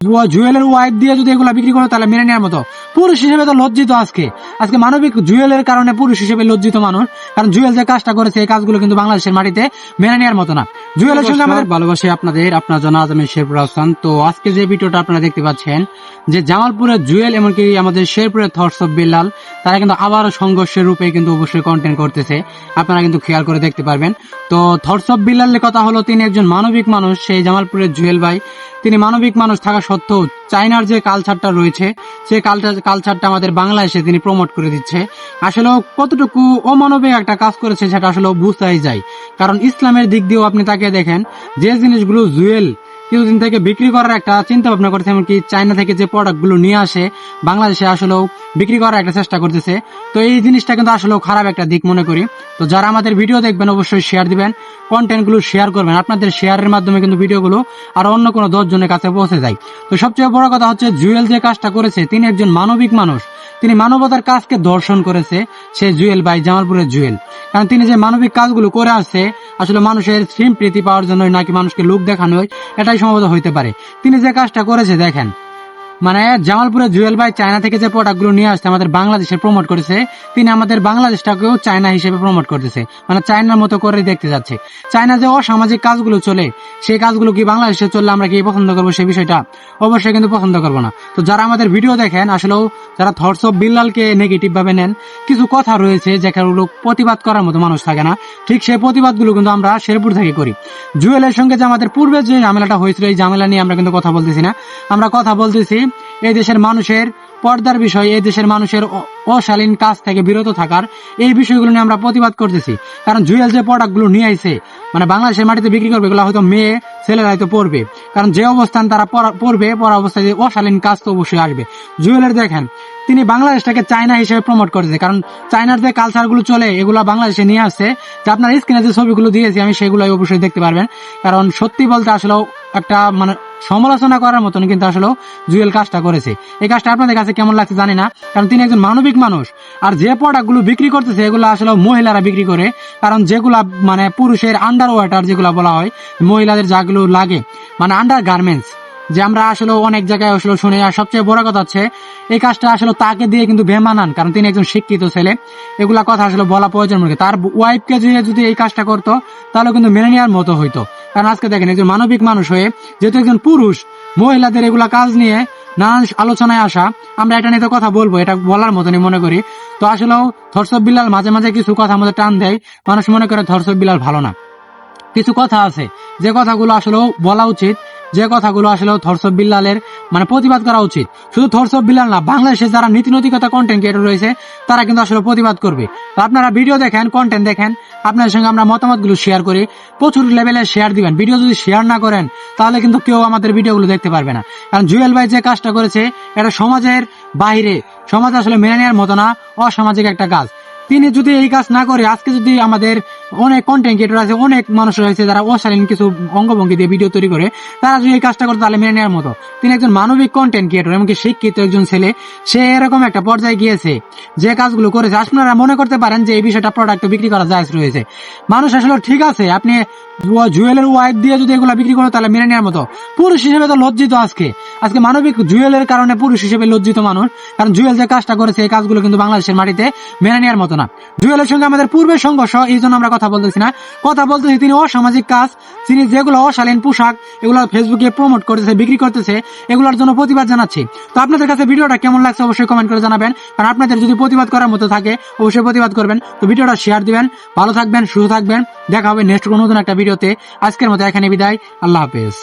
জুয়েলের wife দিয়ে যদি এগুলা বিক্রি করো তাহলে মেনে নেওয়ার মতো। পুরুষ হিসেবে তো লজ্জিত আজকে মানবিক জুয়েলের কারণে পুরুষ হিসেবে লজ্জিত মানুষ, কারণ জুয়েল যে কাজটা করেছে এই কাজগুলো কিন্তু বাংলাদেশের মাটিতে মেনে নেওয়ার মতো না। জুয়েলের সঙ্গে আমাদের ভালোবাসি আপনার জন্য আজ আমি শেরপুর হাসান। তো আজকে যে ভিডিওটা আপনারা দেখতে পাচ্ছেন যে জামালপুরের জুয়েল এমনকি আমাদের শেরপুরের থটস অফ বিল্লাল তারা কিন্তু আবার সংঘর্ষের রূপে কিন্তু অবশ্যই কন্টেন্ট করতেছে, আপনারা কিন্তু খেয়াল করে দেখতে পারবেন। তো থটস অফ বিল্লালের কথা হলো তিনি একজন মানবিক মানুষ, সেই জামালপুরের জুয়েল ভাই তিনি মানবিক মানুষ থাকা সত্ত্বেও চায়নার যে কালচারটা রয়েছে সেই কালচারটা আমাদের বাংলাদেশে তিনি প্রমোট করে দিচ্ছে। আসলে কতটুকু অমানবিক একটা কাজ করেছে সেটা আসলে বুঝতেই যায়, কারণ ইসলামের দিক দিয়েও আপনি তাকে দেখেন যে জিনিসগুলো জুয়েল কিছুদিন থেকে বিক্রি করার একটা চিন্তা ভাবনা করছে, এমনকি চায়না থেকে যে প্রোডাক্টগুলো নিয়ে আসে বাংলাদেশে আসলেও বিক্রি করার একটা চেষ্টা করতেছে। তো এই জিনিসটা কিন্তু আসলেও খারাপ একটা দিক মনে করি। তো যারা আমাদের ভিডিও দেখবেন অবশ্যই শেয়ার দিবেন, কন্টেন্টগুলো শেয়ার করবেন, আপনাদের শেয়ারের মাধ্যমে কিন্তু ভিডিওগুলো আর অন্য কোনো 10 জনের কাছে পৌঁছে যায়। তো সবচেয়ে বড় কথা হচ্ছে জুয়েল যে কাজটা করেছে তিনি একজন মানবিক মানুষ, তিনি মানবতার কাজকে দর্শন করেছে সে জুয়েল ভাই, জামালপুরের জুয়েল। কারণ তিনি যে মানবিক কাজগুলো করে আসছে আসলে মানুষের সিম্প্রীতি পাওয়ার জন্য নাকি মানুষকে লোক দেখানো এটাই সম্ভবত হইতে পারে। তিনি যে কাজটা করেছে দেখেন, মানে জামালপুরের জুয়েল ভাই চায়না থেকে যে প্রোডাক্টগুলো নিয়ে আসছে আমাদের বাংলাদেশে প্রমোট করেছে, তিনি আমাদের বাংলাদেশটাকেও চায়না হিসেবে প্রমোট করতেছে, মানে চায়নার মতো করে দেখতে যাচ্ছে। চায়না যে অসামাজিক কাজগুলো চলে সেই কাজগুলো কি বাংলাদেশে চললে আমরা কি পছন্দ করবো? সেই বিষয়টা অবশ্যই কিন্তু পছন্দ করবো না। তো যারা আমাদের ভিডিও দেখেন আসলেও যারা থটস অফ বিল্লালকে নেগেটিভ ভাবে নেন, কিছু কথা রয়েছে যেগুলো প্রতিবাদ করার মতো মানুষ থাকে না, ঠিক সেই প্রতিবাদগুলো কিন্তু আমরা শেরপুর থেকে করি। জুয়েলের সঙ্গে যে আমাদের পূর্বে যে ঝামেলাটা হয়েছিল এই ঝামেলা নিয়ে আমরা কিন্তু কথা বলতেছি না, আমরা কথা বলতেছি এই দেশের মানুষের পর্দার বিষয়, এই দেশের মানুষের অশালীন কাজ থেকে বিরত থাকার এই বিষয়গুলো নিয়ে আমরা প্রতিবাদ করতেছি। কারণ জুয়েল যে প্রোডাক্টগুলো নিয়ে আইছে মানে বাংলাদেশের মাটিতে বিক্রি করবে, এগুলো হয়তো মেয়ে ছেলেরা হয়তো পড়বে, কারণ যে অবস্থান তারা পড়বে পড়া অবস্থায় যে অশালীন কাজ তো অবশ্যই আসবে। জুয়েলের দেখেন তিনি বাংলাদেশটাকে চায়না হিসেবে প্রমোট করেছে, কারণ চায়নার যে কালচারগুলো চলে এগুলো বাংলাদেশে নিয়ে আসছে। যে আপনার স্ক্রিনে যে ছবিগুলো দিয়েছি আমি সেগুলোই অবশ্যই দেখতে পারবেন। কারণ সত্যি বলতে আসলেও একটা মানে সমালোচনা করার মতন কিন্তু আসলেও জুয়েল কাজটা করেছে। এই কাজটা আপনাদের কাছে কেমন লাগছে জানি না, কারণ তিনি একজন মানবিক মানুষ। আর যে প্রোডাক্টগুলো বিক্রি করতেছে এগুলো আসলে মহিলারা বিক্রি করে, কারণ যেগুলা মানে পুরুষের আন্ডার ওয়াটার যেগুলো বলা হয় মহিলাদের যাগুলো লাগে মানে আন্ডার গার্মেন্টস, যে আমরা আসলে অনেক জায়গায় আসলে শুনি। আর সবচেয়ে বড় কথা হচ্ছে এই কাজটা আসলে তাকে দিয়ে কিন্তু বেমানান, কারণ তিনি একজন শিক্ষিত ছেলে, এগুলা কথা আসলে বলা প্রয়োজন মনে করি। তার ওয়াইফকে যদি এই কাজটা করতো তাহলে কিন্তু মেনে নেওয়ার মতো হইতো। কারণ আজকে দেখেন একজন মানবিক মানুষ হয়ে যেহেতু একজন পুরুষ মহিলাদের এগুলা কাজ নিয়ে নানান আলোচনায় আসা, আমরা এটা নিয়ে তো কথা বলবো, এটা বলার মতনই মনে করি। তো আসলেও থটস অফ বিল্লাল মাঝে মাঝে কিছু কথা আমাদের টান দেয়, মানুষ মনে করে থটস অফ বিল্লাল ভালো না। কিছু কথা আছে যে কথাগুলো আসলেও বলা উচিত, যে কথাগুলো আসলে থটস অফ বিল্লালের মানে প্রতিবাদ করা উচিত। শুধু থটস অফ বিল্লাল না, বাংলাদেশে যারা নীতি নৈতিকতা কন্টেন্ট ক্রিয়েটর রয়েছে তারা কিন্তু আসলে প্রতিবাদ করবে। তো আপনারা ভিডিও দেখেন, কন্টেন্ট দেখেন, আপনাদের সঙ্গে আমরা মতামতগুলো শেয়ার করি, প্রচুর লেভেলে শেয়ার দিবেন। ভিডিও যদি শেয়ার না করেন তাহলে কিন্তু কেউ আমাদের ভিডিওগুলো দেখতে পারবে না। কারণ জুয়েল ভাই যে কাজটা করেছে এটা সমাজের বাইরে, সমাজ আসলে মেনে নেওয়ার মতো না, অসামাজিক একটা কাজ। তিনি যদি এই কাজ না করে আজকে যদি আমাদের অনেক কন্টেন্ট ক্রিয়েটর আছে, অনেক মানুষ রয়েছে যারা অশালীন কিছু অঙ্গভঙ্গি দিয়ে ভিডিও তৈরি করে, তারা যদি এই কাজটা করতে তাহলে মেনে নেওয়ার মতো। তিনি একজন মানবিক কন্টেন্ট ক্রিয়েটর, এমনকি শিক্ষিত একজন ছেলে, সে এরকম একটা পর্যায়ে গিয়েছে যে কাজগুলো করেছে। আপনারা মনে করতে পারেন যে এই বিষয়টা প্রোডাক্ট বিক্রি করা জায়েজ রয়েছে, মানুষ আসলে ঠিক আছে আপনি জুয়েলের ওয়াইফ দিয়ে যদি এগুলো বিক্রি করো তাহলে মেনে নেওয়ার মতো। পুরুষ হিসেবে তো লজ্জিত আজকে মানবিক জুয়েলের কারণে পুরুষ হিসেবে লজ্জিত মানুষ, কারণ জুয়েল যে কাজটা করেছে এই কাজগুলো কিন্তু বাংলাদেশের মাটিতে মেনে নেওয়ার মতো না। জুয়েলের সঙ্গে আমাদের পূর্বের সংঘর্ষ, এই জন্য আমরা কথা বলতেছি না, কথা বলতেছি তিনি অসামাজিক কাজ, তিনি যেগুলো অশালীন পোশাক এগুলো ফেসবুকে প্রমোট করতেছে, বিক্রি করতেছে, এগুলোর জন্য প্রতিবাদ জানাচ্ছি। তো আপনাদের কাছে ভিডিওটা কেমন লাগছে অবশ্যই কমেন্ট করে জানাবেন, কারণ আপনাদের যদি প্রতিবাদ করার মতো থাকে অবশ্যই প্রতিবাদ করবেন। তো ভিডিওটা শেয়ার দিবেন, ভালো থাকবেন, সুস্থ থাকবেন, দেখা হবে নেক্সট কোনো নতুন একটা ভিডিওতে। আজকের মতো এখানে বিদায়, আল্লাহ হাফেজ।